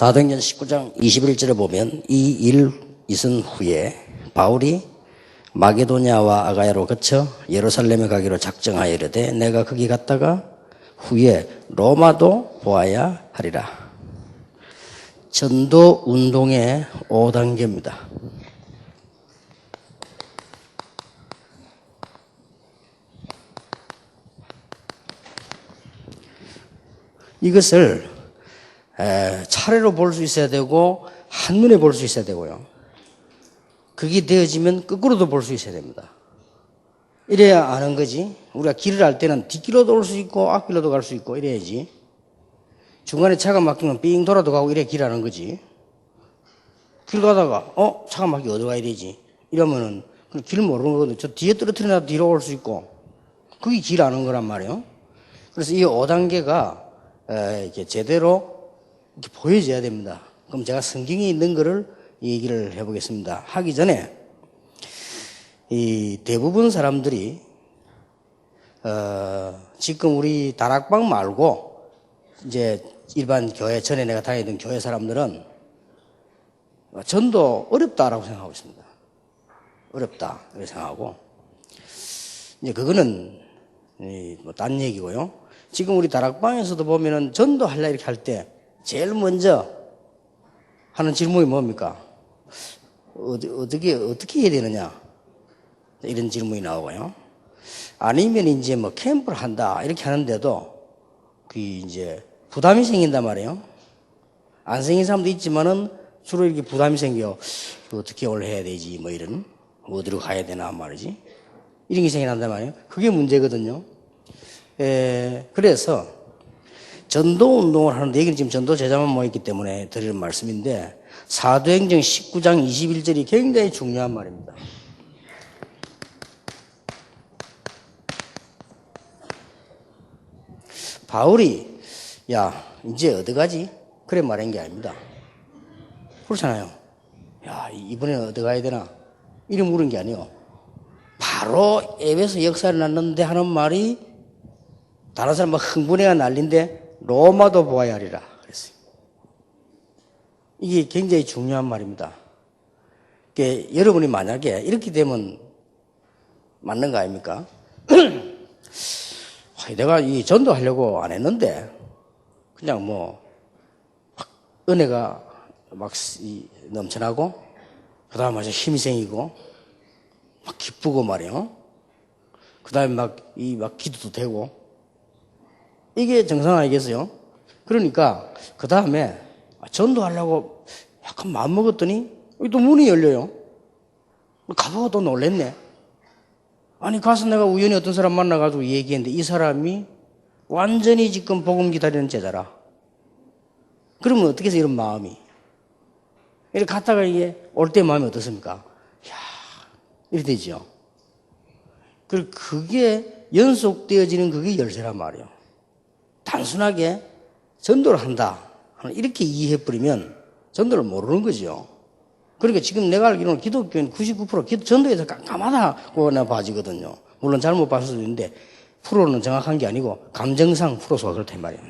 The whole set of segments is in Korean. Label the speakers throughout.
Speaker 1: 사도행전 19장 21절에 보면 이 일 있은 후에 바울이 마게도냐와 아가야로 거쳐 예루살렘에 가기로 작정하여 이르되 내가 거기 갔다가 후에 로마도 보아야 하리라. 전도 운동의 5단계입니다. 이것을 차례로 볼 수 있어야 되고 한눈에 볼 수 있어야 되고요. 그게 되어지면 거꾸로도 볼 수 있어야 됩니다. 이래야 아는 거지. 우리가 길을 알 때는 뒷길로도 올 수 있고 앞길로도 갈 수 있고 이래야지. 중간에 차가 막히면 삥 돌아도 가고 이래 길 아는 거지. 길 가다가 차가 막히면 어디 가야 되지? 이러면은 길 모르는 거거든요. 저 뒤에 떨어뜨려놔도 뒤로 올 수 있고 그게 길 아는 거란 말이에요. 그래서 이 5단계가 이렇게 제대로 이렇게 보여져야 됩니다. 그럼 제가 성경에 있는 거를 얘기를 해보겠습니다. 하기 전에 이 대부분 사람들이 지금 우리 다락방 말고 이제 일반 교회 전에 내가 다니던 교회 사람들은 전도 어렵다라고 생각하고 있습니다. 어렵다 이렇게 생각하고 이제 그거는 뭐 딴 얘기고요. 지금 우리 다락방에서도 보면은 전도 할라 이렇게 할 때 제일 먼저 하는 질문이 뭡니까? 어떻게 해야 되느냐? 이런 질문이 나오고요. 아니면 이제 뭐 캠프를 한다 이렇게 하는데도 그 이제 부담이 생긴단 말이에요. 안 생긴 사람도 있지만은 주로 이렇게 부담이 생겨. 어떻게 오늘 해야 되지? 뭐 이런 어디로 가야 되나 말이지. 이런 게 생긴단 말이에요. 그게 문제거든요. 그래서 전도 운동을 하는데 여기는 지금 전도 제자만 모였기 때문에 드리는 말씀인데 사도행전 19장 21절이 굉장히 중요한 말입니다. 바울이 야 이제 어디 가지? 그래 말한 게 아닙니다. 그렇잖아요. 야 이번에는 어디 가야 되나? 이래 물은 게 아니에요. 바로 에베소 역사를 났는데 하는 말이 다른 사람 막 흥분해가 난린데 로마도 보아야 하리라 그랬어요. 이게 굉장히 중요한 말입니다. 그러니까 여러분이 만약에 이렇게 되면 맞는 거 아닙니까? 내가 이 전도하려고 안 했는데 그냥 뭐 은혜가 막 넘쳐나고 그 다음에 아주 힘이 생기고 막 기쁘고 말이에요. 그 다음에 막 기도도 되고 이게 정상 아니겠어요? 그러니까 그 다음에 전도하려고 약간 마음먹었더니 또 문이 열려요. 가보고 또 놀랬네. 아니 가서 내가 우연히 어떤 사람 만나가지고 얘기했는데 이 사람이 완전히 지금 복음 기다리는 제자라. 그러면 어떻게 해서 이런 마음이 이렇게 갔다가 이게 올 때 마음이 어떻습니까? 야 이렇게 되죠. 그리고 그게 연속되어지는 그게 열쇠란 말이에요. 단순하게 전도를 한다 이렇게 이해해버리면 전도를 모르는 거죠. 그러니까 지금 내가 알기로는 기독교인 99% 전도에서 깜깜하다고 나 봐지거든요. 물론 잘못 봤을 수도 있는데 프로는 정확한 게 아니고 감정상 프로소가 그렇단 말이에요.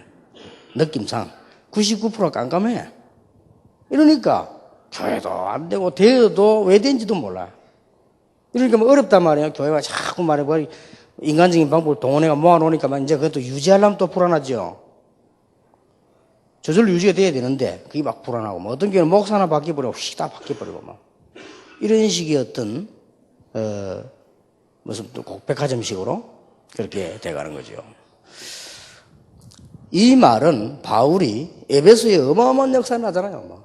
Speaker 1: 느낌상 99%가 깜깜해. 이러니까 교회도 안 되고 대여도 왜 된지도 몰라. 이러니까 뭐 어렵단 말이에요. 교회가 자꾸 말해봐 인간적인 방법을 동원해가 모아놓으니까 이제 그것도 유지하려면 또 불안하죠. 저절로 유지가 돼야 되는데 그게 막 불안하고 뭐 어떤 경우는 목사 하나 바뀌어버리고 휙 다 바뀌어버리고 막 이런 식의 어떤 무슨 또 백화점식으로 그렇게 돼가는 거죠. 이 말은 바울이 에베소에 어마어마한 역사를 하잖아요.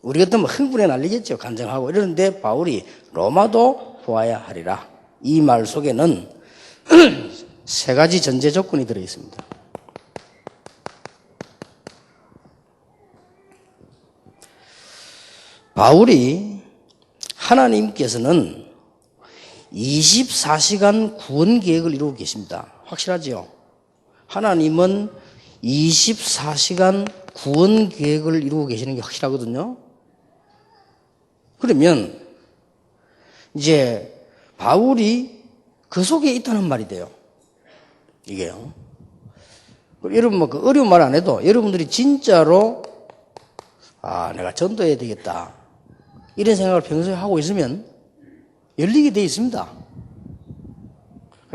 Speaker 1: 우리 같으면 흥분해 날리겠죠. 간증하고 이러는데 바울이 로마도 보아야 하리라. 이 말 속에는 세 가지 전제 조건이 들어 있습니다. 바울이 하나님께서는 24시간 구원 계획을 이루고 계십니다. 확실하죠? 하나님은 24시간 구원 계획을 이루고 계시는 게 확실하거든요. 그러면 이제 바울이 그 속에 있다는 말이 돼요. 이게요. 여러분 뭐 그 어려운 말 안 해도 여러분들이 진짜로 아, 내가 전도해야 되겠다. 이런 생각을 평소에 하고 있으면 열리게 돼 있습니다.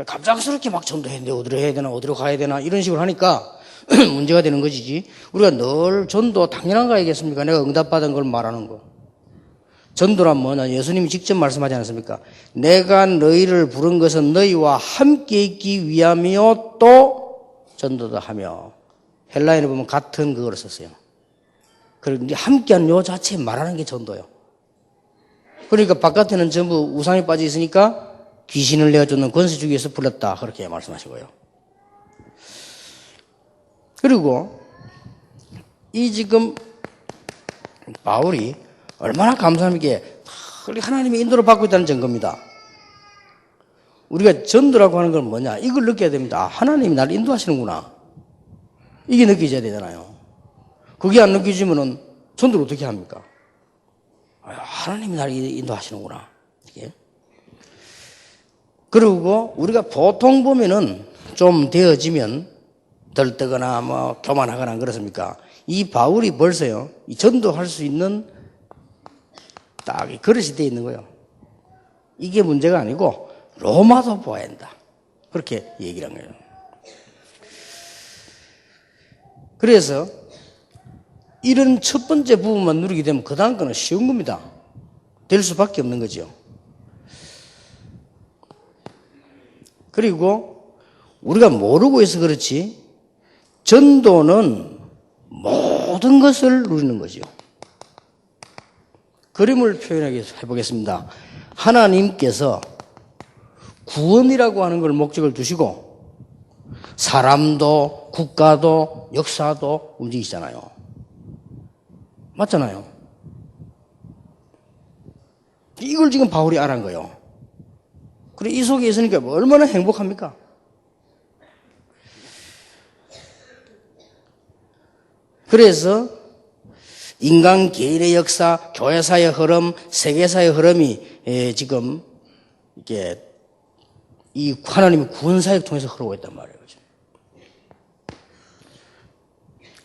Speaker 1: 갑작스럽게 막 전도해야 돼. 어디로 해야 되나, 어디로 가야 되나, 이런 식으로 하니까 문제가 되는 것이지. 우리가 늘 전도 당연한 거 아니겠습니까? 내가 응답받은 걸 말하는 거. 전도란 뭐냐? 예수님이 직접 말씀하지 않았습니까? 내가 너희를 부른 것은 너희와 함께 있기 위함이요 또 전도도 하며. 헬라인에 보면 같은 그거를 썼어요. 그런데 함께한 요 자체에 말하는 게 전도예요. 그러니까 바깥에는 전부 우상에 빠져 있으니까 귀신을 내어주는 권세 주기 위해서 불렀다. 그렇게 말씀하시고요. 그리고 이 지금 바울이 얼마나 감사하게 하나님의 인도를 받고 있다는 증거입니다. 우리가 전도라고 하는 건 뭐냐? 이걸 느껴야 됩니다. 아, 하나님이 나를 인도하시는구나. 이게 느껴져야 되잖아요. 그게 안 느껴지면은 전도를 어떻게 합니까? 아, 하나님이 나를 인도하시는구나. 이게. 그리고 우리가 보통 보면은 좀 되어지면 들뜨거나 뭐 교만하거나 그렇습니까? 이 바울이 벌써요, 이 전도할 수 있는 딱 그릇이 되어 있는 거예요. 이게 문제가 아니고 로마도 보아야 한다. 그렇게 얘기를 한 거예요. 그래서 이런 첫 번째 부분만 누리게 되면 그 다음 거는 쉬운 겁니다. 될 수밖에 없는 거죠. 그리고 우리가 모르고 해서 그렇지 전도는 모든 것을 누리는 거죠. 그림을 표현하게 해보겠습니다. 하나님께서 구원이라고 하는 걸 목적을 두시고 사람도 국가도 역사도 움직이시잖아요. 맞잖아요. 이걸 지금 바울이 알아낸 거예요. 그리고 이 속에 있으니까 얼마나 행복합니까? 그래서 인간 개인의 역사, 교회사의 흐름, 세계사의 흐름이 지금 이게 이 하나님의 구원사역 통해서 흐르고 있단 말이에요.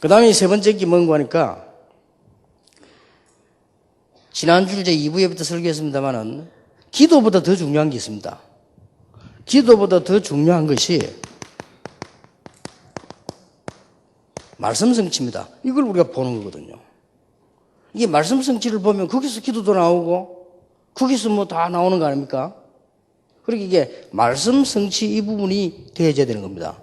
Speaker 1: 그 다음에 세 번째 게 뭔가 하니까 지난주 이제 2부에부터 설교했습니다만은 기도보다 더 중요한 게 있습니다. 기도보다 더 중요한 것이 말씀 성취입니다. 이걸 우리가 보는 거거든요. 이게 말씀 성취를 보면 거기서 기도도 나오고 거기서 뭐 다 나오는 거 아닙니까? 그러니까 이게 말씀 성취 이 부분이 되어져야 되는 겁니다.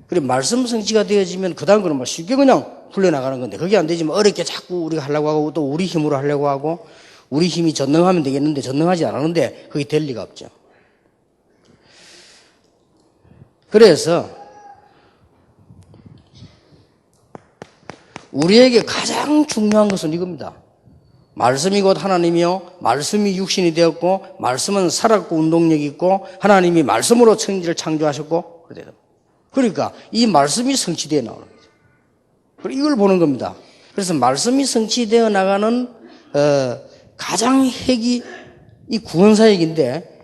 Speaker 1: 그리고 말씀 성취가 되어지면 그 다음 거는 뭐 쉽게 그냥 풀려나가는 건데 그게 안 되지만 어렵게 자꾸 우리가 하려고 하고 또 우리 힘으로 하려고 하고 우리 힘이 전능하면 되겠는데 전능하지 않았는데 그게 될 리가 없죠. 그래서 우리에게 가장 중요한 것은 이겁니다. 말씀이 곧 하나님이요 말씀이 육신이 되었고 말씀은 살았고 운동력이 있고 하나님이 말씀으로 천지를 창조하셨고 그러니까 이 말씀이 성취되어 나오는 거죠. 그리고 이걸 보는 겁니다. 그래서 말씀이 성취되어 나가는 가장 핵이 이 구원사역인데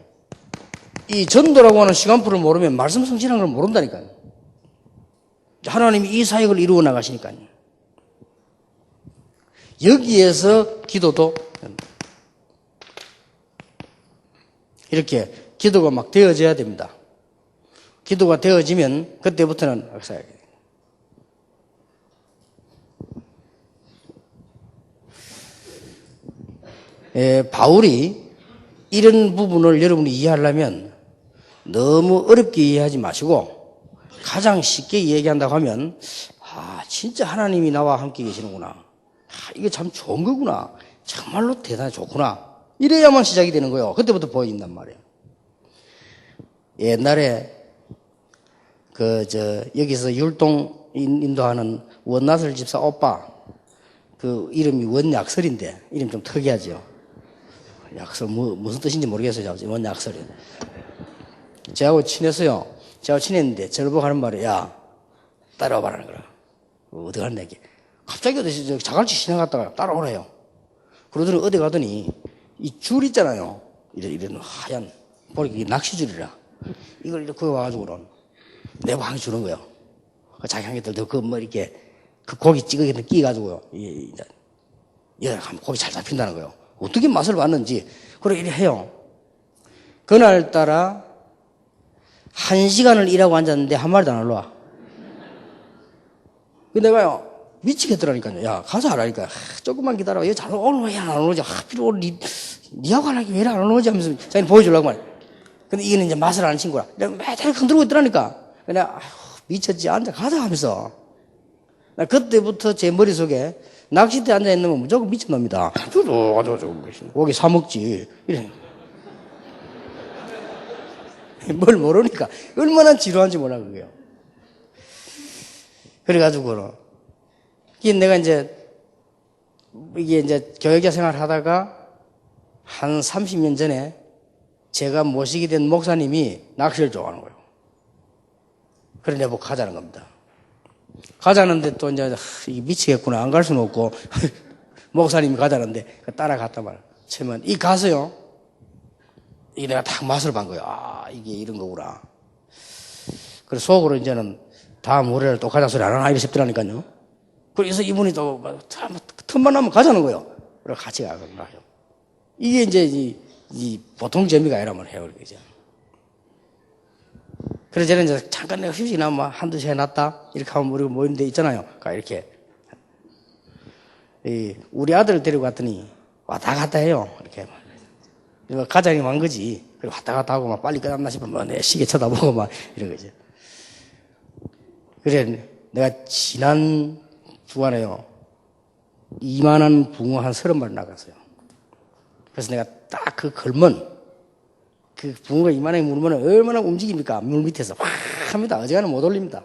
Speaker 1: 이 전도라고 하는 시간표를 모르면 말씀 성취라는 걸 모른다니까요. 하나님이 이 사역을 이루어 나가시니까요. 여기에서 기도도 이렇게 기도가 막 되어져야 됩니다. 기도가 되어지면 그때부터는 사역이 바울이 이런 부분을 여러분이 이해하려면 너무 어렵게 이해하지 마시고 가장 쉽게 얘기한다고 하면 아 진짜 하나님이 나와 함께 계시는구나. 아, 이게 참 좋은 거구나. 정말로 대단히 좋구나. 이래야만 시작이 되는 거예요. 그때부터 보인단 말이에요. 옛날에 여기서 율동 인도하는 원나설 집사 오빠 그 이름이 원약설인데 이름 좀 특이하죠. 약설 무슨 뜻인지 모르겠어요. 원약설이. 저하고 친했어요. 저하고 친했는데 저를 보고 하는 말이 야 따라와봐라는 거라. 어디 갔냐 이게. 갑자기 어디 자갈치 시장 갔다가 따라오래요. 그러더니 어디 가더니 이 줄 있잖아요. 이런 하얀 보니까 낚시줄이라. 이걸 이렇게 와가지고는 내 방에 주는 거예요. 자기 한 개들 그 뭐 이렇게 그 고기 찌개기는 끼가지고요. 고기 잘 잡힌다는 거예요. 어떻게 맛을 봤는지. 그래, 이래 해요. 그날따라 1시간을 일하고 앉았는데 한 마리도 안 올라와. 그 내가요, 미치겠더라니까요. 야, 가서 하라니까. 조금만 기다려. 얘 잘 오늘 왜 안 오지? 하필 오늘 니하고 하라기 왜 안 오지? 하면서 자기는 보여주려고 말이야. 근데 이거는 이제 맛을 아는 친구라. 내가 매달 흔들고 있더라니까. 내가, 미쳤지. 앉아, 가자 하면서. 나 그때부터 제 머릿속에 낚싯대 앉아있는 무조건 미친놈이다. 고기 사먹지. 이래. 뭘 모르니까. 얼마나 지루한지 몰라, 그게요. 그래가지고, 내가 이제 교역자 생활 하다가 한 30년 전에 제가 모시게 된 목사님이 낚시를 좋아하는 거예요. 그래, 내가 뭐 가자는 겁니다. 가자는데 또 이제, 미치겠구나. 안 갈 수는 없고, 목사님이 가자는데 따라갔단 말이에요. 처음엔 이 가서요. 이게 내가 딱 맛을 본 거예요. 아, 이게 이런 거구나. 그래서 속으로 이제는 다음 월요일 또 가자 소리 안 하나 이래 싶더라니까요. 그래서 이분이 또 틈만 나면 가자는 거예요. 그래서 같이 가요. 이게 이제 이 보통 재미가 아니라면 해요. 그죠? 그래서 저는 이제 잠깐 내가 휴식이나 뭐 한두 시간 났다 이렇게 하면 우리가 모이는 데 있잖아요. 그러니까 이렇게 우리 아들을 데리고 갔더니 왔다 갔다 해요. 이렇게 가자니 만 거지. 그리고 왔다 갔다 하고 막 빨리 끝났나 싶으면 내 시계 쳐다보고 막 이런 거지. 그래 내가 지난 주간에요 2만원 붕어 한 30마리 나갔어요. 그래서 내가 딱 그 걸면 그 붕어가 2만원에 물면 얼마나 움직입니까? 물 밑에서 확 합니다. 어지간하면 못 올립니다.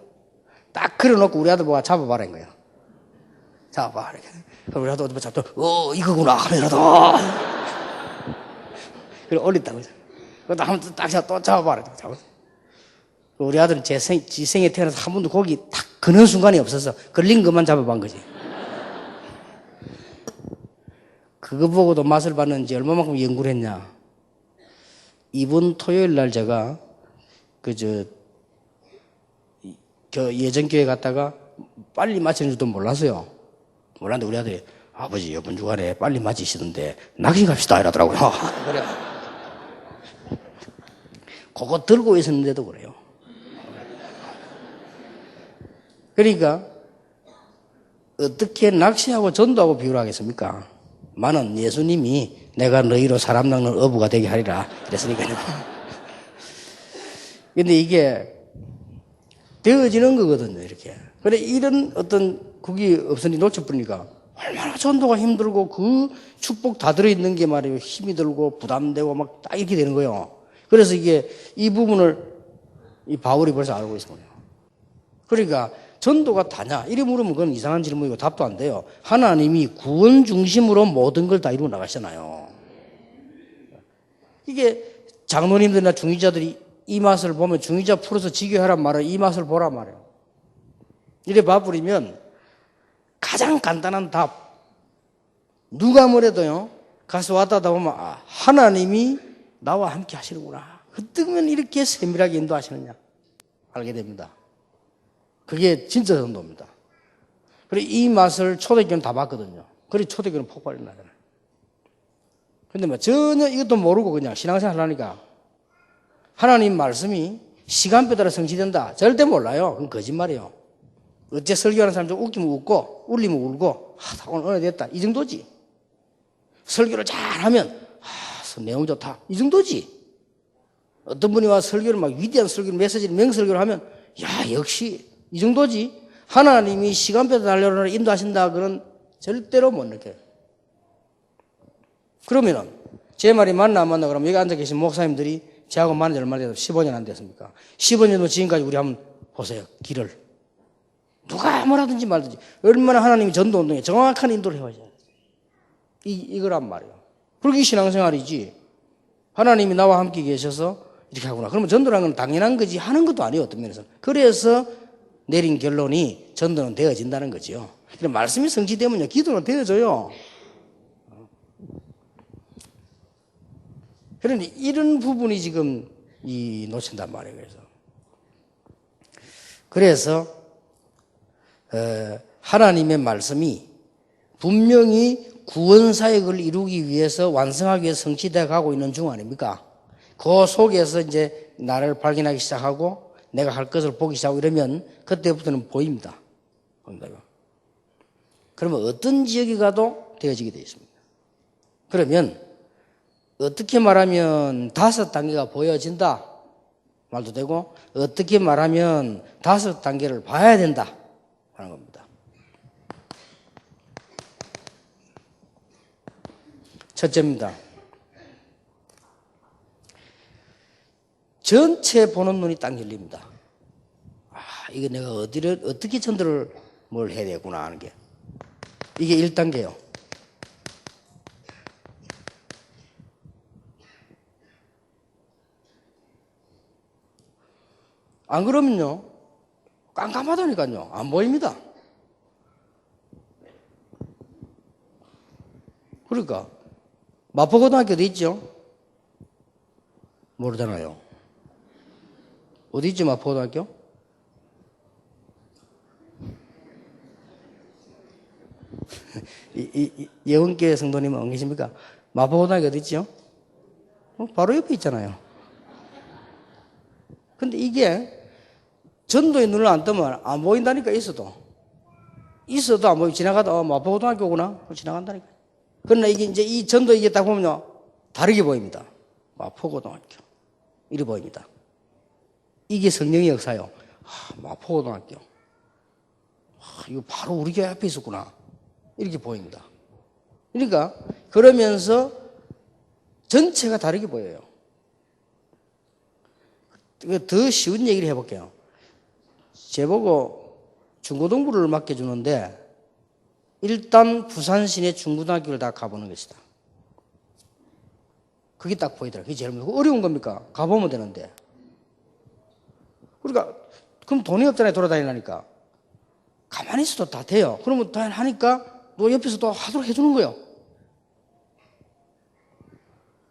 Speaker 1: 딱 걸어놓고 우리 아들 보고 잡아봐라 이거야. 잡아봐. 이렇게. 그럼 우리 아들 어디 잡다 이거구나 하면서도 그래 올린다고. 그것도 한번 딱 또 잡아봐라. 우리 아들은 지 생에 태어나서 한 번도 고기 탁 그는 순간이 없어서 걸린 것만 잡아본 거지. 그거 보고도 맛을 봤는지 얼마만큼 연구를 했냐. 이번 토요일 날 제가 예전교회 갔다가 빨리 마치는 줄도 몰랐어요. 몰랐는데 우리 아들이 아버지 이번 주간에 빨리 마치시던데 낚시 갑시다 이러더라고요. 그래. 그거 들고 있었는데도 그래요. 그러니까 어떻게 낚시하고 전도하고 비유를 하겠습니까? 많은 예수님이 내가 너희로 사람 낚는 어부가 되게 하리라 그랬으니까요. 근데 이게 되어지는 거거든요, 이렇게. 그래, 이런 어떤 그게 없으니 놓쳐버리니까 얼마나 전도가 힘들고 그 축복 다 들어있는 게 말이에요. 힘이 들고 부담되고 막 딱 이렇게 되는 거예요. 그래서 이게 이 부분을 이 바울이 벌써 알고 있는 거예요. 그러니까 전도가 다냐? 이래 물으면 그건 이상한 질문이고 답도 안 돼요. 하나님이 구원 중심으로 모든 걸 다 이루어 나가시잖아요. 이게 장로님들이나 중위자들이 이 맛을 보면 중위자 풀어서 지교하란 말은 이 맛을 보란 말이에요. 이래 봐버리면 가장 간단한 답. 누가 뭐래도요. 가서 왔다 보면 아, 하나님이 나와 함께 하시는구나. 어쩌면 이렇게 세밀하게 인도하시느냐. 알게 됩니다. 그게 진짜 전도입니다. 그리고 이 맛을 초대교회는 다 봤거든요. 그래서 초대교회는 폭발이 나잖아요. 근데 뭐 전혀 이것도 모르고 그냥 신앙생활 하니까 하나님 말씀이 시간표에 따라 성취된다. 절대 몰라요. 그건 거짓말이에요. 어째 설교하는 사람 좀 웃기면 웃고 울리면 울고 오늘 은혜 됐다. 이 정도지. 설교를 잘하면 내용 좋다. 이 정도지. 어떤 분이 와 설교를 막 위대한 설교를 메시지를 명설교를 하면 야 역시 이 정도지. 하나님이 시간표에 달려라 인도하신다. 그건 절대로 못 느껴요. 그러면은 제 말이 맞나 안 맞나 그러면 여기 앉아 계신 목사님들이 저하고 만난 지 얼마나 돼서 15년 안 됐습니까? 15년도 지금까지 우리 한번 보세요. 길을. 누가 뭐라든지 말든지 얼마나 하나님이 전도운동에 정확한 인도를 해와야죠. 이거란 말이에요. 그렇게 신앙생활이지. 하나님이 나와 함께 계셔서 이렇게 하구나. 그러면 전도라는 건 당연한 거지 하는 것도 아니에요. 어떤 면에서. 그래서 내린 결론이 전도는 되어진다는 거죠. 말씀이 성취되면요. 기도는 되어져요. 그런데 이런 부분이 지금 놓친단 말이에요. 그래서 하나님의 말씀이 분명히 구원 사역을 이루기 위해서 완성하기 위해서 성취되어 가고 있는 중 아닙니까? 그 속에서 이제 나를 발견하기 시작하고 내가 할 것을 보기 시작하고 이러면 그때부터는 보입니다. 그러면 어떤 지역에 가도 되어지게 되어 있습니다. 그러면 어떻게 말하면 5단계가 보여진다 말도 되고 어떻게 말하면 5단계를 봐야 된다 하는 겁니다. 첫째입니다. 전체 보는 눈이 딱 열립니다. 이게 내가 어디를 어떻게 전도를 뭘 해야 되구나 하는 게 이게 1단계예요. 안 그러면요 깜깜하다니까요 안 보입니다. 그러니까 마포고등학교 어디 있죠? 모르잖아요. 어디 있죠 마포고등학교? 예원교회 성도님은 안 계십니까? 마포고등학교 어디 있죠? 바로 옆에 있잖아요. 근데 이게 전도의 눈을 안 뜨면 안 보인다니까 있어도 안 보이고 지나가다 마포고등학교구나 지나간다니까. 그러나 이게 이제 이 전도 이게 딱 보면요 다르게 보입니다. 마포고등학교 이렇게 보입니다. 이게 성령의 역사요. 마포고등학교 이거 바로 우리 교회 앞에 있었구나 이렇게 보입니다. 그러니까 그러면서 전체가 다르게 보여요. 더 쉬운 얘기를 해볼게요. 제보고 중고등부를 맡겨주는데 일단 부산 시내 중고등학교를 다 가보는 것이다. 그게 딱 보이더라고요. 그게 제일 어려운 겁니까? 가보면 되는데. 그러니까 그럼 돈이 없잖아요. 돌아다니려니까. 가만히 있어도 다 돼요. 그러면 다 하니까 너 옆에서 또 하도록 해주는 거예요.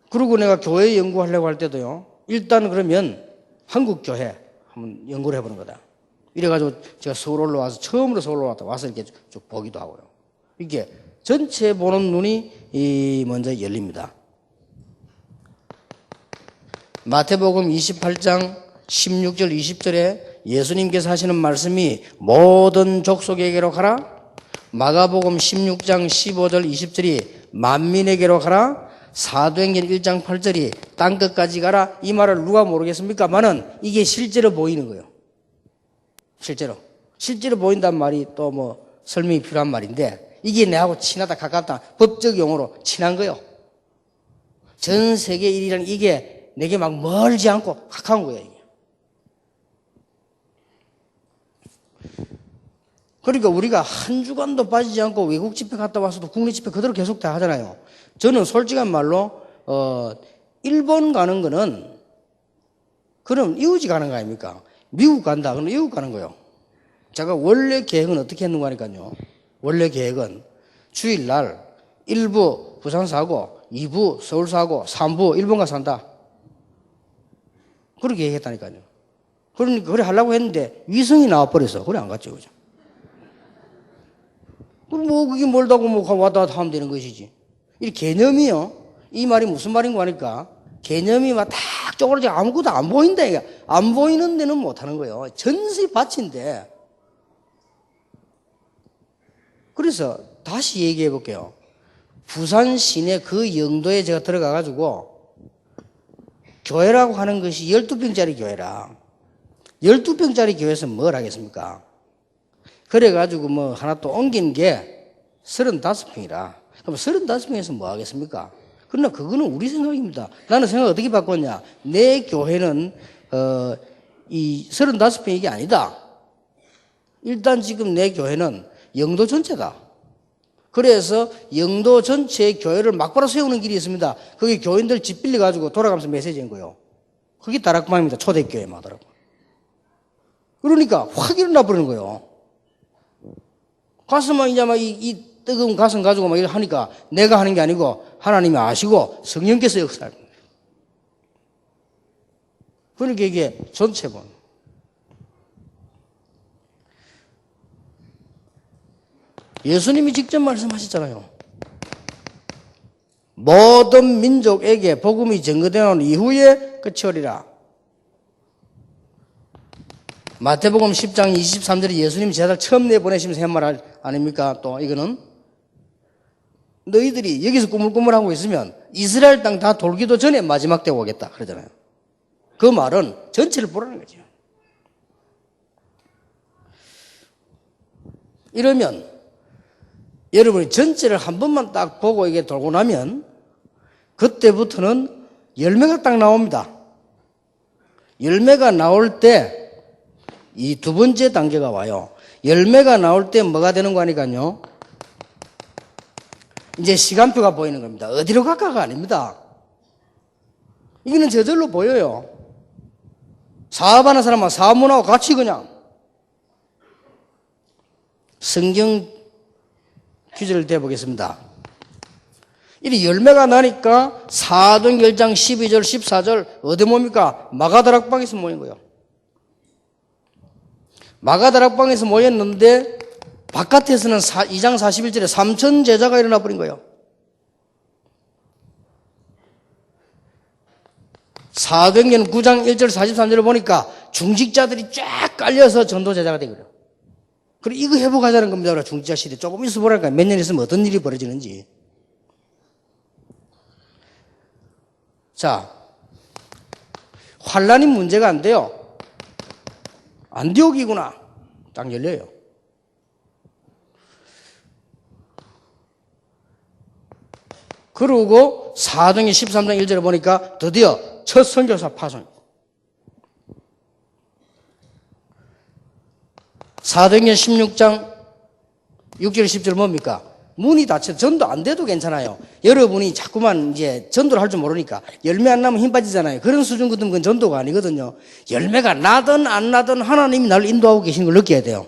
Speaker 1: 그리고 내가 교회 연구하려고 할 때도요. 일단 그러면 한국교회 한번 연구를 해보는 거다. 이래가지고 제가 서울 올라와서 처음으로 서울 올라왔다 와서 이렇게 쭉 보기도 하고요. 이게 전체 보는 눈이 먼저 열립니다. 마태복음 28장 16절 20절에 예수님께서 하시는 말씀이 모든 족속에게로 가라. 마가복음 16장 15절 20절이 만민에게로 가라. 사도행전 1장 8절이 땅끝까지 가라. 이 말을 누가 모르겠습니까만은 이게 실제로 보이는 거예요. 실제로 보인단 말이 또 뭐 설명이 필요한 말인데 이게 내하고 친하다 가깝다 법적 용어로 친한 거예요. 전 세계 일이라는 이게 내게 막 멀지 않고 가까운 거예요. 이게. 그러니까 우리가 한 주간도 빠지지 않고 외국 집회 갔다 와서도 국내 집회 그대로 계속 다 하잖아요. 저는 솔직한 말로 일본 가는 거는 그럼 이웃이 가는 거 아닙니까? 미국 간다 그러면 이웃 가는 거예요. 제가 원래 계획은 어떻게 했는가 하니까요. 원래 계획은 주일날 1부 부산서 하고 2부 서울서 하고 3부 일본 가서 한다. 그렇게 얘기했다니까요. 그러니까 그래 하려고 했는데 위성이 나와버려서 그래 안 갔죠. 그죠? 그럼 뭐 그게 멀다고 뭐 왔다 갔다 하면 되는 것이지. 이 개념이요. 이 말이 무슨 말인가 하니까 개념이 막 딱 쪼그라져 아무것도 안 보인다. 이게 안 보이는 데는 못 하는 거예요. 전세 밭인데. 그래서 다시 얘기해 볼게요. 부산 시내 그 영도에 제가 들어가 가지고 교회라고 하는 것이 12평짜리 교회라. 12평짜리 교회에서 뭘 하겠습니까? 그래가지고 뭐 하나 또 옮긴 게 35평이라. 그럼 35평에서 뭐 하겠습니까? 그러나 그거는 우리 생각입니다. 나는 생각 어떻게 바꿨냐. 내 교회는, 이 35평이 이게 아니다. 일단 지금 내 교회는 영도 전체다. 그래서 영도 전체의 교회를 막바로 세우는 길이 있습니다. 그게 교인들 집 빌려가지고 돌아가면서 메시지인 거예요. 그게 다락방입니다. 초대교회만 하더라고. 그러니까 확 일어나 버리는 거예요. 가슴만 이제 막 이 뜨거운 가슴 가지고 막 이렇게 하니까 내가 하는 게 아니고 하나님이 아시고 성령께서 역사하는 거예요. 그러니까 이게 전체본. 예수님이 직접 말씀하셨잖아요. 모든 민족에게 복음이 전거되어 이후에 끝이오리라. 마태복음 10장 23절에 예수님이 제자를 처음 내보내시면서 한 말 아닙니까? 또 이거는 너희들이 여기서 꾸물꾸물하고 있으면 이스라엘 땅 다 돌기도 전에 마지막 때 오겠다 그러잖아요. 그 말은 전체를 보라는 거죠. 이러면 여러분이 전체를 한 번만 딱 보고 이게 돌고 나면 그때부터는 열매가 딱 나옵니다. 열매가 나올 때 이 두 번째 단계가 와요. 열매가 나올 때 뭐가 되는 거니까요. 이제 시간표가 보이는 겁니다. 어디로 갈까가 아닙니다. 이거는 저절로 보여요. 사업하는 사람은 사업문하고 같이 그냥 성경 퀴즈를 대보겠습니다. 이 열매가 나니까 사도행전 12절 14절 어디 뭡니까? 마가다락방에서 모인 거예요. 마가다락방에서 모였는데 바깥에서는 2장 41절에 3천 제자가 일어나 버린 거예요. 사도행전 9장 1절 43절을 보니까 중직자들이 쫙 깔려서 전도 제자가 되거든요. 그리고 이거 회복하자는 겁니다. 중직자 시대 조금 있어 보라니까 몇 년 있으면 어떤 일이 벌어지는지. 자, 환란이 문제가 안 돼요. 안디옥이구나. 딱 열려요. 그러고 사도행전 13장 1절에 보니까 드디어 첫 선교사 파송. 사도행전 16장 6절 10절 뭡니까? 문이 닫혀 전도 안 돼도 괜찮아요. 여러분이 자꾸만 이제 전도를 할 줄 모르니까 열매 안 나면 힘 빠지잖아요. 그런 수준 같으면 그건 전도가 아니거든요. 열매가 나든 안 나든 하나님이 나를 인도하고 계시는 걸 느껴야 돼요.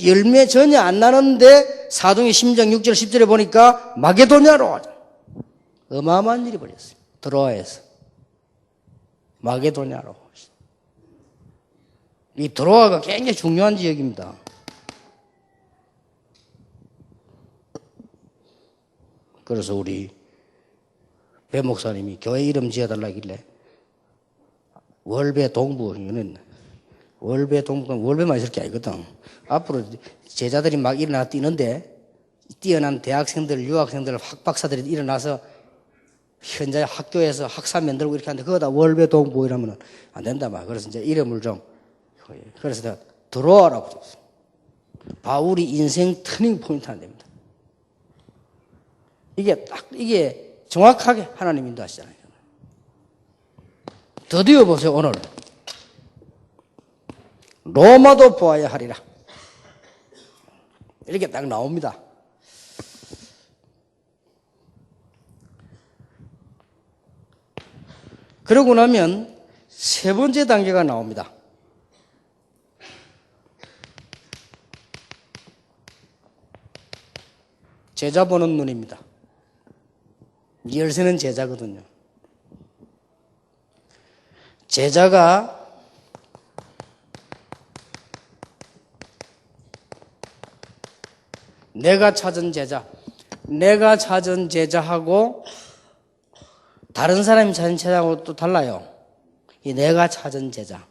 Speaker 1: 열매 전혀 안 나는데 사도행전 16장 6절 10절에 보니까 마게도냐로 어마어마한 일이 벌렸어요. 드로아에서 마게도냐로. 이 드로아가 굉장히 중요한 지역입니다. 그래서 우리 배 목사님이 교회 이름 지어달라길래 월배 동부, 이거는 월배 동부가 월배만 있을 게 아니거든. 앞으로 제자들이 막 일어나 뛰는데 뛰어난 대학생들, 유학생들, 학박사들이 일어나서 현재 학교에서 학사 만들고 이렇게 하는데 그거다 월배 동부 이러면 안 된다 말. 그래서 이제 이름을 좀 그래서 내가 들어와라고 했어요. 바울이 인생 터닝 포인트 안 됩니다. 이게 정확하게 하나님 인도하시잖아요. 드디어 보세요, 오늘. 로마도 보아야 하리라. 이렇게 딱 나옵니다. 그러고 나면 세 번째 단계가 나옵니다. 제자 보는 눈입니다. 열쇠는 제자거든요. 제자가 내가 찾은 제자하고 다른 사람이 찾은 제자하고 또 달라요. 이 내가 찾은 제자.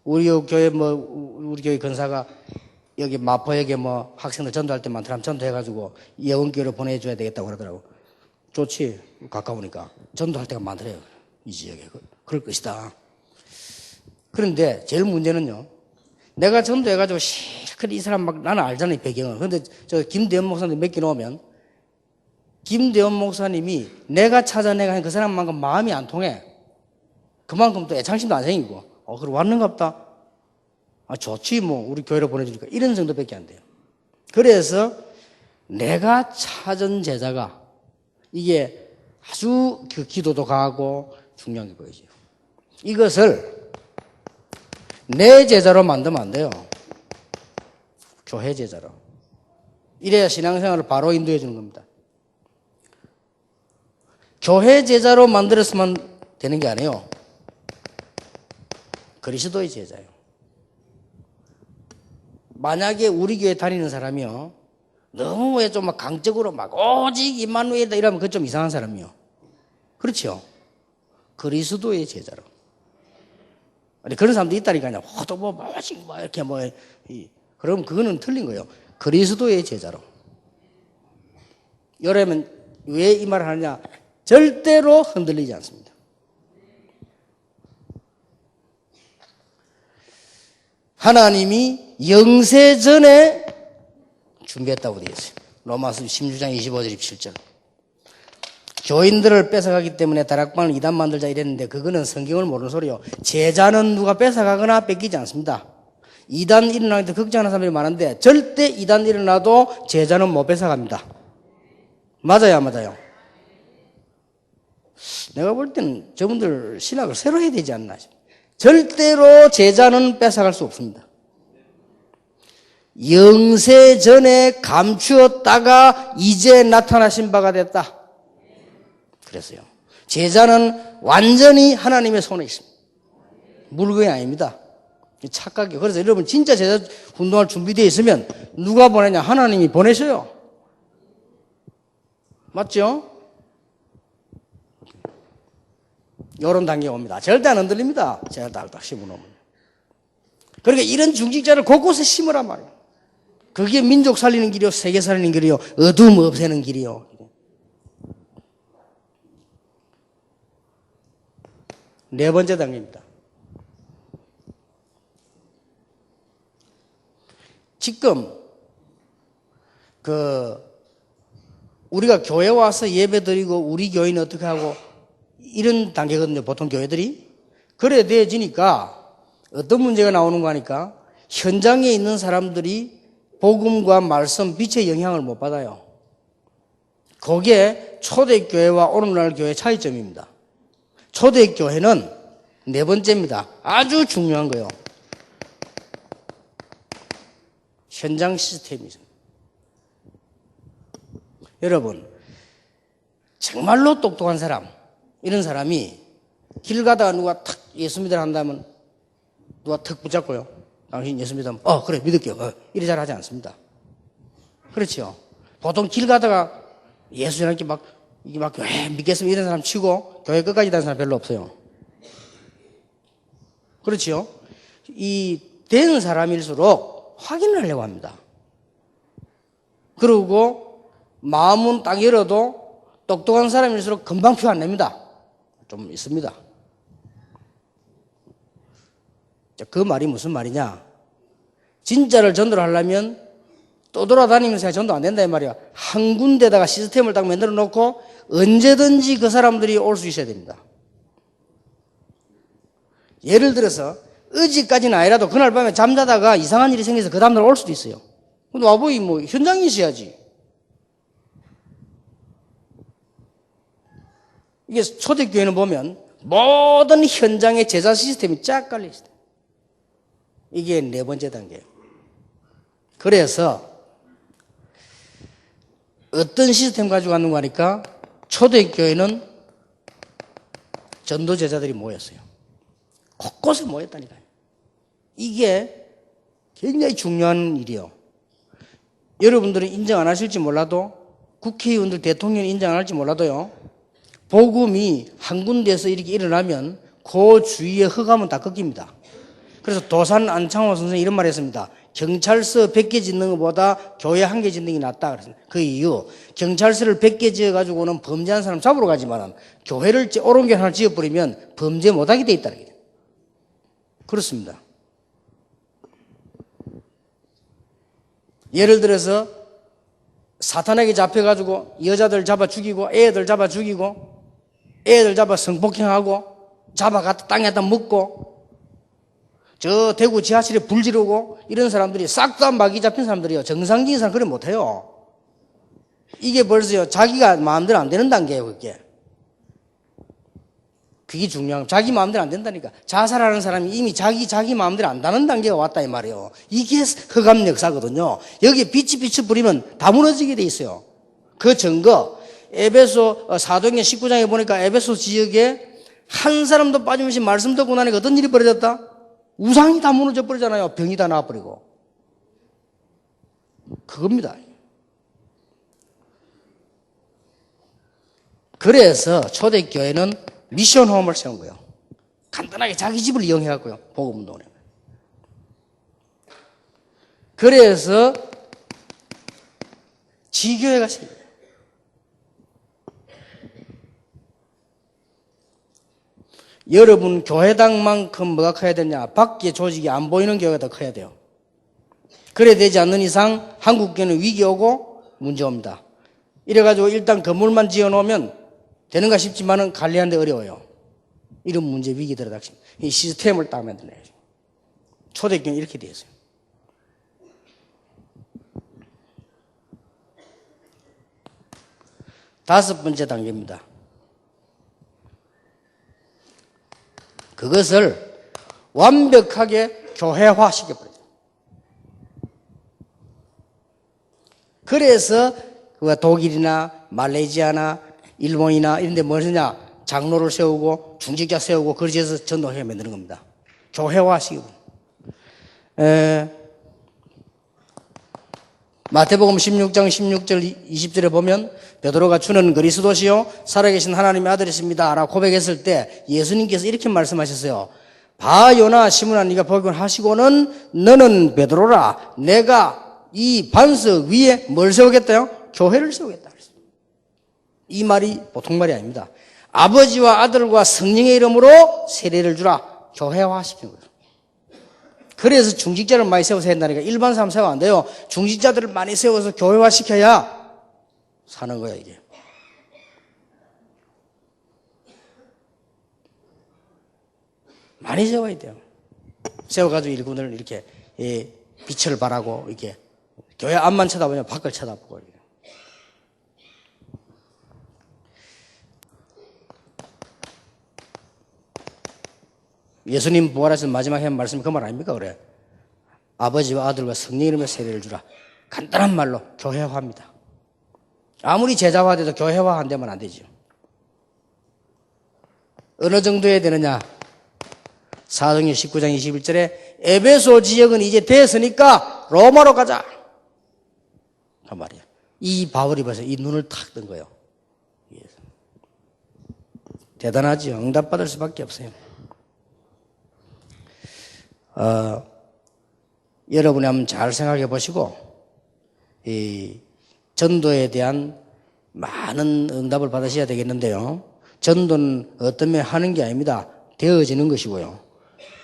Speaker 1: 우리 교회 권사가 여기 마포역에 학생들 전도할 때만 사람 전도해가지고 예원교회로 보내줘야 되겠다고 그러더라고. 좋지. 가까우니까. 전도할 때가 많더래요. 이 지역에. 그럴 것이다. 그런데 제일 문제는요. 내가 전도해가지고 실컷 이 사람 나는 알잖아요. 배경을. 그런데 저 김대현 목사님 맡겨놓으면 김대현 목사님이 내가 찾아내가 하는 그 사람만큼 마음이 안 통해. 그만큼 또 애창심도 안 생기고. 그래 왔는갑다. 좋지 우리 교회로 보내주니까 이런 정도밖에 안 돼요. 그래서 내가 찾은 제자가 이게 아주 그 기도도 강하고 중요한 게 보이죠. 이것을 내 제자로 만들면 안 돼요. 교회 제자로. 이래야 신앙생활을 바로 인도해 주는 겁니다. 교회 제자로 만들었으면 되는 게 아니에요. 그리스도의 제자예요. 만약에 우리 교회 다니는 사람이요, 너무 좀 막 강적으로 막 오직 임마누엘이다 이러면 그건 좀 이상한 사람이요. 그렇죠? 그리스도의 제자로. 아니, 그런 사람도 있다니까요. 또 뭐 이렇게 그럼 그거는 틀린 거예요. 그리스도의 제자로. 여러분, 왜 이 말을 하느냐? 절대로 흔들리지 않습니다. 하나님이 영세 전에 준비했다고 되어 있어요. 로마서 16장 25절 27절. 교인들을 뺏어가기 때문에 다락방을 2단 만들자 이랬는데 그거는 성경을 모르는 소리요. 제자는 누가 뺏어가거나 뺏기지 않습니다. 2단 일어나기 때 걱정하는 사람들이 많은데 절대 2단 일어나도 제자는 못 뺏어갑니다. 맞아요, 안 맞아요? 내가 볼 때는 저분들 신학을 새로 해야 되지 않나 싶어요. 절대로 제자는 뺏어갈 수 없습니다. 영세 전에 감추었다가 이제 나타나신 바가 됐다. 그랬어요. 제자는 완전히 하나님의 손에 있습니다. 물건이 아닙니다. 착각이에요. 그래서 여러분 진짜 제자 운동할 준비되어 있으면 누가 보내냐? 하나님이 보내셔요. 맞죠? 이런 단계가 옵니다. 절대 안 흔들립니다. 제가 딱딱 심어놓으면. 그러니까 이런 중직자를 곳곳에 심으란 말이에요. 그게 민족 살리는 길이요, 세계 살리는 길이요, 어둠 없애는 길이요. 네 번째 단계입니다. 지금 우리가 교회 와서 예배 드리고 우리 교인은 어떻게 하고 이런 단계거든요. 보통 교회들이. 그래 되어지니까 어떤 문제가 나오는 거 하니까 현장에 있는 사람들이 복음과 말씀, 빛의 영향을 못 받아요. 그게 초대교회와 오늘날 교회의 차이점입니다. 초대교회는 네 번째입니다. 아주 중요한 거예요. 현장 시스템이죠. 여러분, 정말로 똑똑한 사람, 이런 사람이 길 가다가 누가 탁 예수 믿으라 한다면 누가 탁 붙잡고요. 당신 예수 믿으면 그래 믿을게요. 이래 잘 하지 않습니다. 그렇죠. 보통 길 가다가 예수 이렇게 막 믿겠습니다 이런 사람 치고 교회 끝까지 다니는 사람 별로 없어요. 그렇죠. 이 된 사람일수록 확인을 하려고 합니다. 그리고 마음은 딱 열어도 똑똑한 사람일수록 금방 표 안 냅니다. 좀 있습니다. 그 말이 무슨 말이냐? 진짜를 전도를 하려면 떠돌아다니면서 전도 안 된다 이 말이야. 한 군데다가 시스템을 딱 만들어 놓고 언제든지 그 사람들이 올 수 있어야 됩니다. 예를 들어서 어제까지는 아니라도 그날 밤에 잠자다가 이상한 일이 생겨서 그 다음날 올 수도 있어요. 근데 와보이 현장에 있어야지. 이게 초대교회는 보면 모든 현장의 제자 시스템이 쫙 깔려 있어요. 이게 네 번째 단계예요. 그래서 어떤 시스템 가지고 왔는가 하니까 초대교회는 전도 제자들이 모였어요. 곳곳에 모였다니까요. 이게 굉장히 중요한 일이요. 여러분들은 인정 안 하실지 몰라도 국회의원들 대통령이 인정 안 할지 몰라도요. 복음이 한 군데에서 이렇게 일어나면 그 주위의 흑암은 다 꺾입니다. 그래서 도산 안창호 선생님이 이런 말 했습니다. 경찰서 100개 짓는 것보다 교회 1개 짓는 게 낫다. 그랬습니다. 그 이유, 경찰서를 100개 지어가지고는 범죄한 사람 잡으러 가지만 교회를 옳은 게 하나 지어버리면 범죄 못하게 돼 있다는 거예요. 그렇습니다. 예를 들어서 사탄에게 잡혀가지고 여자들 잡아 죽이고 애들 잡아 죽이고 애들 잡아 성폭행하고 잡아갖다 땅에다 먹고 저 대구 지하철에 불 지르고 이런 사람들이 싹 다 마귀 잡힌 사람들이요. 정상적인 사람 그래 못해요. 이게 벌써요. 자기가 마음대로 안 되는 단계예요. 그게 중요한 자기 마음대로 안 된다니까. 자살하는 사람이 이미 자기 마음대로 안 되는 단계가 왔다 이 말이에요. 이게 흑암 역사거든요. 여기에 빛이 뿌리면 다 무너지게 돼 있어요. 그 증거 에베소 사도행전 19장에 보니까 에베소 지역에 한 사람도 빠짐없이 말씀 듣고 나니까 어떤 일이 벌어졌다? 우상이 다 무너져 버리잖아요. 병이 다 나와버리고. 그겁니다. 그래서 초대교회는 미션 홈을 세운 거예요. 간단하게 자기 집을 이용해갖고요. 복음운동을 해요. 그래서 지교회가 생겨요. 여러분 교회당만큼 뭐가 커야 되냐? 밖에 조직이 안 보이는 교회가 더 커야 돼요. 그래 되지 않는 이상 한국교회는 위기 오고 문제 옵니다. 이래가지고 일단 건물만 지어놓으면 되는가 싶지만은 관리하는데 어려워요. 이런 문제 위기들을 닥칩니다. 이 시스템을 딱 만들어야죠. 초대교회는 이렇게 되어 있어요. 다섯 번째 단계입니다. 그것을 완벽하게 교회화 시켜버려요. 그래서 독일이나 말레이시아나 일본이나 이런 데 뭐 하냐? 장로를 세우고 중직자 세우고 그렇게 해서 전도회 만드는 겁니다. 교회화 시켜버려요. 마태복음 16장 16절 20절에 보면 베드로가 주는 그리스도시요 살아계신 하나님의 아들이십니다 라고 고백했을 때 예수님께서 이렇게 말씀하셨어요. 바 요나 시므나 네가 복음을 하시고는 너는 베드로라 내가 이 반석 위에 뭘 세우겠다요? 교회를 세우겠다. 이 말이 보통 말이 아닙니다. 아버지와 아들과 성령의 이름으로 세례를 주라. 교회화시키는 거예요. 그래서 중직자를 많이 세워서 한다니까 일반 사람 세우면 안 돼요. 중직자들을 많이 세워서 교회화시켜야 사는 거야 이게. 많이 세워야 돼요. 세워가지고 일꾼을 이렇게 빛을 발하고 이렇게 교회 앞만 쳐다보면 밖을 쳐다보고 이렇게. 예수님 부활하신 마지막에 한 말씀이 그 말 아닙니까? 그래. 아버지와 아들과 성령 이름의 세례를 주라. 간단한 말로 교회화입니다. 아무리 제자화돼도 교회화 안 되면 안 되죠. 어느 정도 해야 되느냐? 사도행전 19장 21절에 에베소 지역은 이제 됐으니까 로마로 가자. 그 말이야. 이 바울이 벌써 이 눈을 탁 뜬 거예요. 대단하죠. 응답받을 수밖에 없어요. 여러분이 한번 잘 생각해 보시고, 이 전도에 대한 많은 응답을 받으셔야 되겠는데요. 전도는 어떤 면 하는 게 아닙니다. 되어지는 것이고요.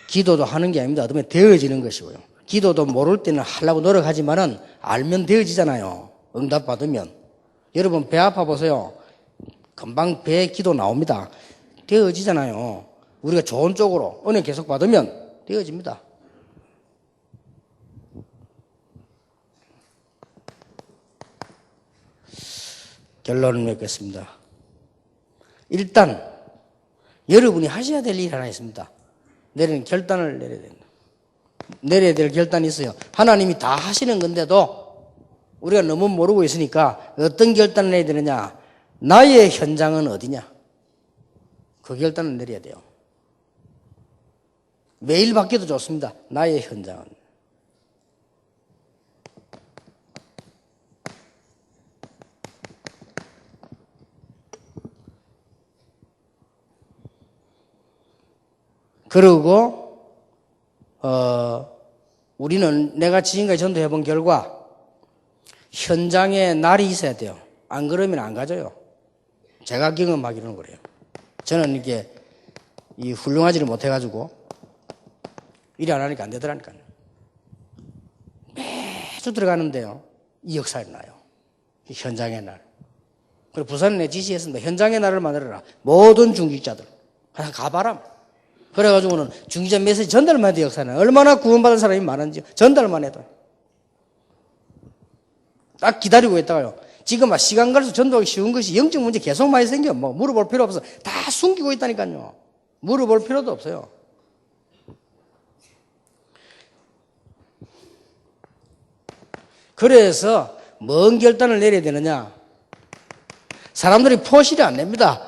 Speaker 1: 기도도 하는 게 아닙니다. 어떤 면 되어지는 것이고요. 기도도 모를 때는 하려고 노력하지만은 알면 되어지잖아요. 응답 받으면. 여러분 배 아파 보세요. 금방 배에 기도 나옵니다. 되어지잖아요. 우리가 좋은 쪽으로 은혜 계속 받으면 되어집니다. 결론을 맺겠습니다. 일단 여러분이 하셔야 될 일 하나 있습니다. 내리는 결단을 내려야 된다. 내려야 될 결단이 있어요. 하나님이 다 하시는 건데도 우리가 너무 모르고 있으니까 어떤 결단을 내야 되느냐? 나의 현장은 어디냐? 그 결단을 내려야 돼요. 매일 바뀌어도 좋습니다. 나의 현장은. 그리고 우리는 내가 지금까지 전도해 본 결과 현장에 날이 있어야 돼요. 안 그러면 안 가져요. 제가 경험하기로는 그래요. 저는 이게 훌륭하지를 못해가지고 일이 안 하니까 안 되더라니까요. 매주 들어가는데요. 이 역사에 나요. 이 현장의 날. 그리고 부산에 내 지시했습니다. 현장의 날을 만들어라. 모든 중직자들. 그냥 가봐라. 그래가지고는 중직자 메시지 전달만 해도 역사는 얼마나 구원받은 사람이 많은지 전달만 해도. 딱 기다리고 있다가요. 지금 시간 갈수록 전도하기 쉬운 것이 영적 문제 계속 많이 생겨. 뭐 물어볼 필요 없어. 다 숨기고 있다니까요. 물어볼 필요도 없어요. 그래서 뭔 결단을 내려야 되느냐? 사람들이 포실이 안 냅니다.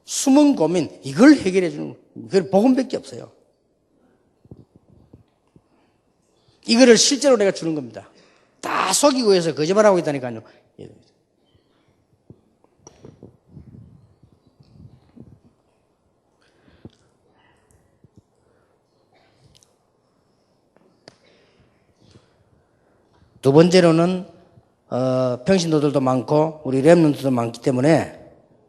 Speaker 1: 숨은 고민, 이걸 해결해 주는, 그걸 복음밖에 없어요. 이거를 실제로 내가 주는 겁니다. 다 속이고 해서 거짓말하고 있다니까요. 두 번째로는 평신도들도 많고 우리 렘넌트도 많기 때문에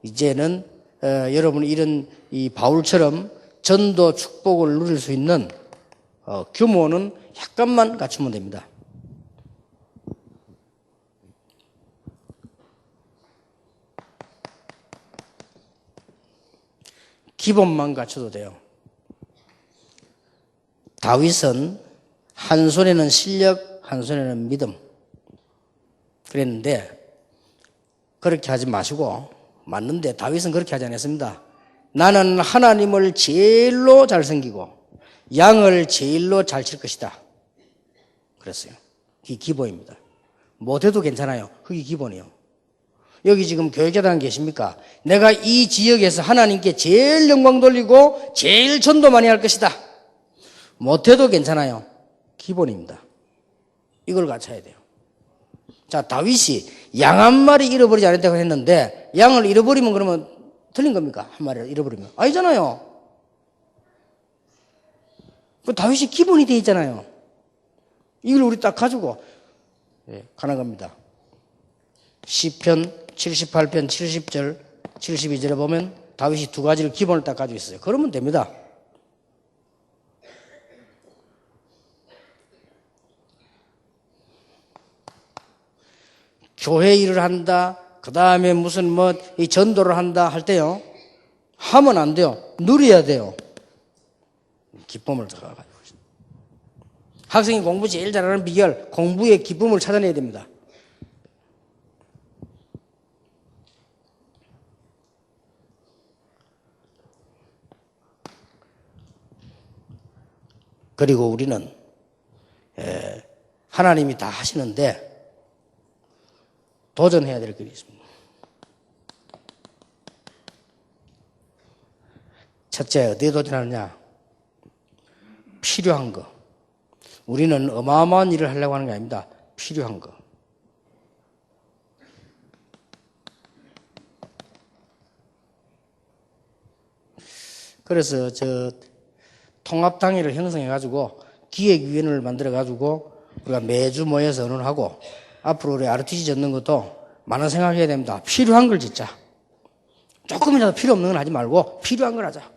Speaker 1: 이제는 여러분이 이런 이 바울처럼 전도 축복을 누릴 수 있는 규모는 약간만 갖추면 됩니다. 기본만 갖춰도 돼요. 다윗은 한 손에는 실력, 한 손에는 믿음 그랬는데 그렇게 하지 마시고 맞는데 다윗은 그렇게 하지 않았습니다. 나는 하나님을 제일로 잘 섬기고 양을 제일로 잘 칠 것이다. 그랬어요. 그게 기본입니다. 못해도 괜찮아요. 그게 기본이에요. 여기 지금 교회자단 계십니까? 내가 이 지역에서 하나님께 제일 영광 돌리고 제일 전도 많이 할 것이다. 못해도 괜찮아요. 기본입니다. 이걸 갖춰야 돼요. 자, 다윗이 양 한 마리 잃어버리지 않았다고 했는데 양을 잃어버리면 그러면 틀린 겁니까? 한 마리를 잃어버리면. 아니잖아요. 그 다윗이 기본이 돼 있잖아요. 이걸 우리 딱 가지고 가는 겁니다. 시편 78편 70절 72절에 보면 다윗이 두 가지를 기본을 딱 가지고 있어요. 그러면 됩니다. 교회 일을 한다, 그 다음에 무슨 이 전도를 한다 할 때요. 하면 안 돼요. 누려야 돼요. 기쁨을 더 가지고 있습니다. 학생이 공부 제일 잘하는 비결, 공부의 기쁨을 찾아내야 됩니다. 그리고 우리는 하나님이 다 하시는데 도전해야 될 것이 있습니다. 첫째, 어디에 도전하느냐? 필요한 거. 우리는 어마어마한 일을 하려고 하는 게 아닙니다. 필요한 거. 그래서 통합당회를 형성해가지고 기획위원회를 만들어가지고 우리가 매주 모여서 의논하고 앞으로 우리 ROTC 짓는 것도 많은 생각해야 됩니다. 필요한 걸 짓자. 조금이라도 필요 없는 건 하지 말고 필요한 걸 하자.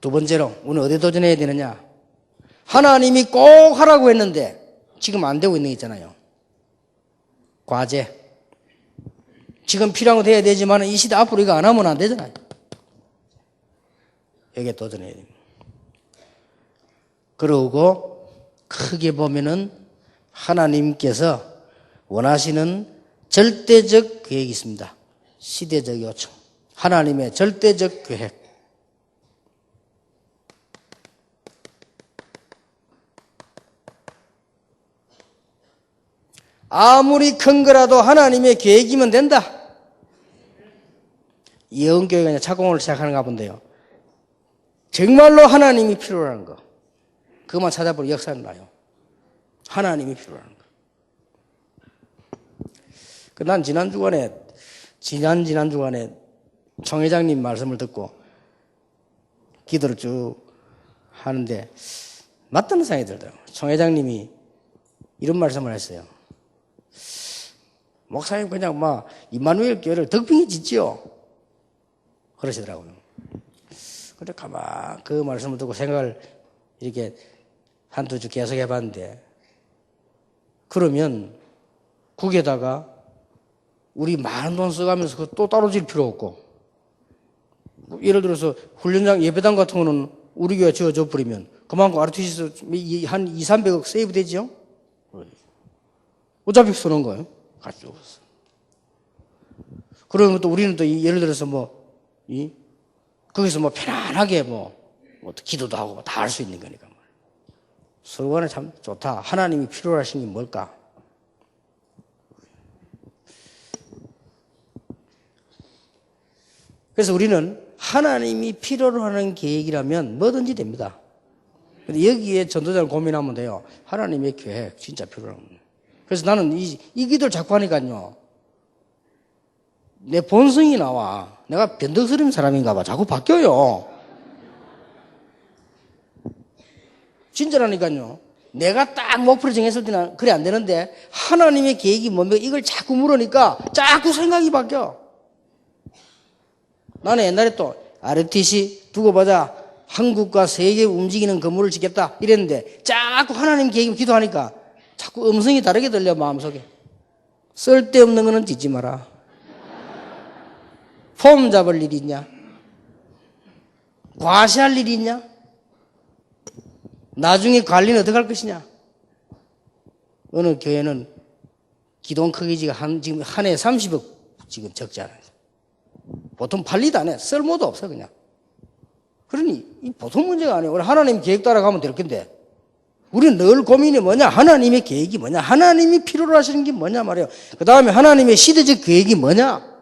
Speaker 1: 두 번째로 우리는 어디에 도전해야 되느냐? 하나님이 꼭 하라고 했는데 지금 안 되고 있는 게 있잖아요. 과제. 지금 필요한 거 돼야 되지만 이 시대 앞으로 이거 안 하면 안 되잖아요. 여기에 도전해야 됩니다. 그러고 크게 보면은 하나님께서 원하시는 절대적 계획이 있습니다. 시대적 요청. 하나님의 절대적 계획. 아무리 큰 거라도 하나님의 계획이면 된다. 예언교회가 이제 착공을 시작하는가 본데요. 정말로 하나님이 필요한 거. 그것만 찾아보면 역사는 나요. 하나님이 필요한 거. 난 지난 주간에 총회장님 말씀을 듣고 기도를 쭉 하는데 맞다는 생각이 들더라고요. 총회장님이 이런 말씀을 했어요. 목사님 그냥 임마누엘 교회를 덕빙이 짓지요. 그러시더라고요. 근데 가만 그 말씀을 듣고 생각을 이렇게 한두 주 계속 해봤는데 그러면 국에다가 우리 많은 돈 써가면서 그거 또 따로 질 필요 없고 예를 들어서 훈련장 예배당 같은 거는 우리 교회 지어줘 버리면 그만큼 ROTC에서 한 2, 300억 세이브 되죠? 어차피 쓰는 거예요. 가지고 없어. 그러면 또 우리는 또 예를 들어서 거기서 편안하게 기도도 하고 다 할 수 있는 거니까. 서로 간에 참 좋다. 하나님이 필요로 하신 게 뭘까? 그래서 우리는 하나님이 필요로 하는 계획이라면 뭐든지 됩니다. 근데 여기에 전도자를 고민하면 돼요. 하나님의 계획 진짜 필요한 거예요. 그래서 나는 이 기도를 자꾸 하니까요. 내 본성이 나와. 내가 변덕스러운 사람인가 봐. 자꾸 바뀌어요. 진짜라니까요. 내가 딱 목표를 정했을 때는 그래 안 되는데 하나님의 계획이 뭡니까? 이걸 자꾸 물으니까 자꾸 생각이 바뀌어. 나는 옛날에 또 RTC 두고 보자. 한국과 세계 움직이는 건물을 짓겠다 이랬는데 자꾸 하나님 계획을 기도하니까 자꾸 음성이 다르게 들려 마음속에. 쓸데없는 거는 짓지 마라. 폼 잡을 일이 있냐? 과시할 일이 있냐? 나중에 관리는 어떻게 할 것이냐? 어느 교회는 기도원 크기지가 지금 한 해 30억 지금 적자라요. 보통 팔리도 안 해. 쓸모도 없어 그냥. 그러니 이 보통 문제가 아니에요. 우리 하나님 계획 따라가면 될 건데 우리는 늘 고민이 뭐냐? 하나님의 계획이 뭐냐? 하나님이 필요로 하시는 게 뭐냐 말이에요. 그 다음에 하나님의 시대적 계획이 뭐냐?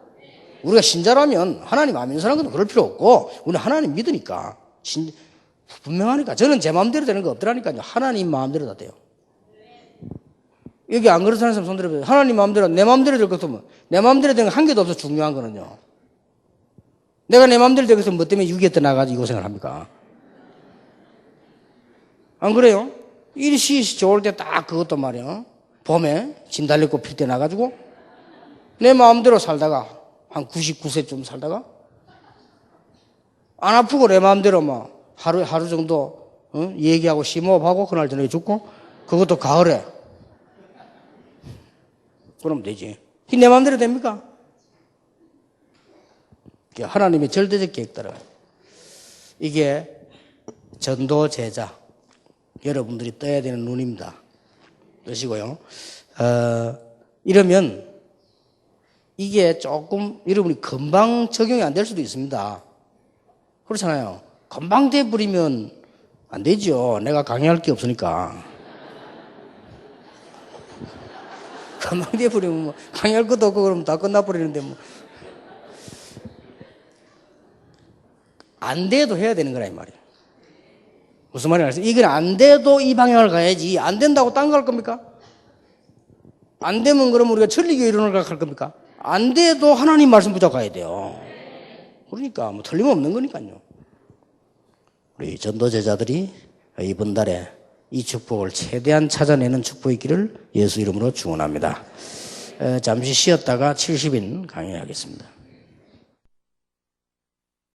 Speaker 1: 우리가 신자라면 하나님 안 믿는 사람은 그럴 필요 없고 우리는 하나님 믿으니까 분명하니까 저는 제 마음대로 되는 거 없더라니까요. 하나님 마음대로 다 돼요. 여기 안 그렇다는 사람 손 들어보세요. 하나님 마음대로 내 마음대로 될 것 같으면 내 마음대로 되는 거 한 개도 없어. 중요한 거는요. 내가 내 마음대로 되겠어 뭐 때문에 6.25 때 나가지고 이 고생을 합니까? 안 그래요? 일시 좋을 때 딱 그것도 말이야. 봄에 진달래꽃 필 때 나가지고 내 마음대로 살다가 한 99세쯤 살다가 안 아프고 내 마음대로 막 하루 정도 얘기하고 심호흡하고 그날 저녁에 죽고 그것도 가을에 그러면 되지. 내 마음대로 됩니까? 하나님의 절대적 계획 따라 이게 전도 제자 여러분들이 떠야 되는 눈입니다. 그러시고요. 이러면 이게 조금 여러분이 금방 적용이 안 될 수도 있습니다. 그렇잖아요. 금방 돼버리면 안 되죠. 내가 강의할 게 없으니까. 금방 돼버리면 뭐 강의할 것도 없고 그러면 다 끝나버리는데 뭐. 안 돼도 해야 되는 거라 이 말이에요. 무슨 말이냐? 이건 안 돼도 이 방향을 가야지. 안 된다고 딴 거 할 겁니까? 안 되면 그럼 우리가 천리교회 이론을 할 겁니까? 안 돼도 하나님 말씀 붙잡아야 돼요. 그러니까 뭐 틀림없는 거니까요. 우리 전도 제자들이 이번 달에 이 축복을 최대한 찾아내는 축복이 있기를 예수 이름으로 축원합니다. 잠시 쉬었다가 70인 강의하겠습니다.